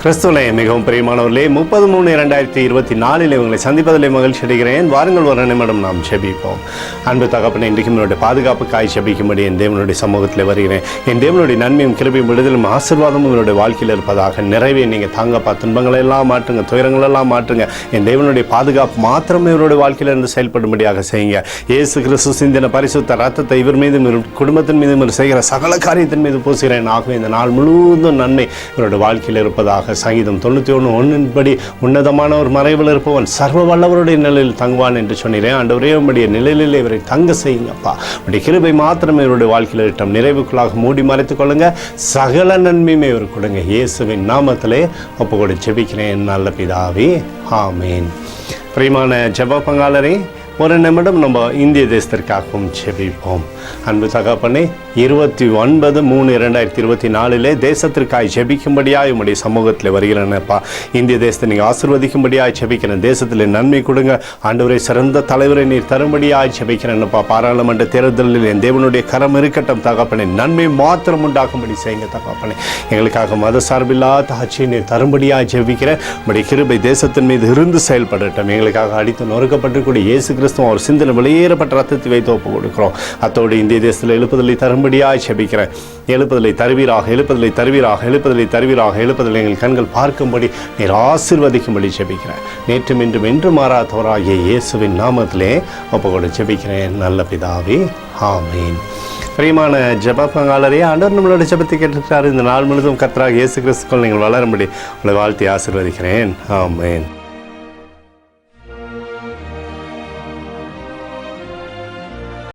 கிறிஸ்துவிலே மிகவும் பிரியமானவர்களே, 30/3/2024 உங்களை சந்திப்பதிலே மகிழ்ச்சி அடைகிறேன். வாருங்கள், ஒரு நிமிடம் நாம் ஜெபிப்போம். அன்பு தகப்பனே, இன்றைக்கும் என்னுடைய பாதுகாப்புக்காய் ஜெபிக்கும்படி என் தேவனுடைய சமூகத்தில் வருகிறேன். என் தேவனுடைய நன்மையும் கிருபையும் விடுதலும் ஆசீர்வாதமும் என்னுடைய வாழ்க்கையில் இருப்பதாக நிறைவே நீங்கள் தாங்கப்பா. துன்பங்களை எல்லாம் மாற்றுங்க, துயரங்களெல்லாம் மாற்றுங்க. என் தேவனுடைய பாதுகாப்பு மாத்திரமே இவருடைய வாழ்க்கையில் இருந்து செயல்படும்படியாக செய்யுங்க. இயேசு கிறிஸ்து சிந்தின பரிசுத்த ரத்தத்தை இவர் மீதும் குடும்பத்தின் மீதும் செய்கிற சகல காரியத்தின் மீது பூசுகிறேன். ஆகவே இந்த நாள் முழுவதும் நன்மை இவருடைய வாழ்க்கையில் இருப்பதாக. சங்கீதம் 91:1 உன்னதமான ஒரு மறைவில் இருப்பவன் சர்வ வல்லவருடைய நிலையில் தங்குவான் என்று சொன்னேன். ஆண்டவரே, உம்முடைய நிலையிலே இவரை தங்க செய்யுங்கப்பா. உடைய கிருபை மாத்திரமே இவருடைய வாழ்க்கையில் இருக்கட்டும். நிறைவுக்குள்ளாக மூடி மறைத்துக் கொள்ளுங்க. சகல நன்மையுமே இவர் கொடுங்க. இயேசுவின் நாமத்திலே ஒப்புக்கொடு ஜெபிக்கிறேன் நல்ல பிதாவே, ஆமேன். பிரியமான ஜெப பங்காளரே, ஒரு நிமிடம் நம்ம இந்திய தேசத்திற்காகவும் ஜெபிப்போம். அன்பு தகப்பனே, 29/3/2024 தேசத்திற்காக ஜெபிக்கும்படியாக உங்களுடைய சமூகத்தில் வருகிறேன்ப்பா. இந்திய தேசத்தை நீங்கள் ஆசீர்வதிக்கும்படியாக ஜெபிக்கிறேன். தேசத்தில் நன்மை கொடுங்க ஆண்டவரை. சிறந்த தலைவரை நீர் தரும்படியாக ஜெபிக்கிறேன்ப்பா. பாராளுமன்ற தேர்தலில் என் தேவனுடைய கரம் இருக்கட்டும் தகப்பனே. நன்மை மாத்திரம் உண்டாகும்படி செய்யுங்க தகப்பனே. எங்களுக்காக மத சார்பில்லாத ஆட்சியை நீர் தரும்படியாக ஜெபிக்கிறேன். உங்களுடைய கிருபை தேசத்தின் மீது இருந்து செயல்படட்டும். எங்களுக்காக அடித்து நொறுக்கப்பட்டிருக்கூடிய இயேசு கிறிஸ்து ஒரு சிந்தனை வெளியேறப்பட்ட ரத்தத்தை வைத்து ஒப்பு கொடுக்கிறோம். அத்தோடு இந்திய தேசத்தில் எழுப்புதலை தரும்படியாக ஜெபிக்கிறேன். எழுப்புதலை தருவீராக, எழுப்புதலை தருவீராக, எழுப்புதலை தருவீராக, எழுப்புதலை எங்கள் கண்கள் பார்க்கும்படி நீர் ஆசீர்வதிக்கும்படி ஜெபிக்கிறேன். நேற்றும் இன்றும் என்று மாறாதவராகிய இயேசுவின் நாமத்திலே ஒப்புக்கொடு ஜெபிக்கிறேன் நல்ல பிதாவே, ஆமேன். பிரியமான ஜெப பங்காளரே, ஆண்டவர் நம்மளோட ஜெபத்தை கேட்டிருக்கிறார். இந்த நாள் முழுவதும் கர்த்தராகிய இயேசு கிறிஸ்துவுக்குள் நீங்கள் வளரும்படி உங்களை வாழ்த்தி ஆசீர்வதிக்கிறேன். ஆமேன்.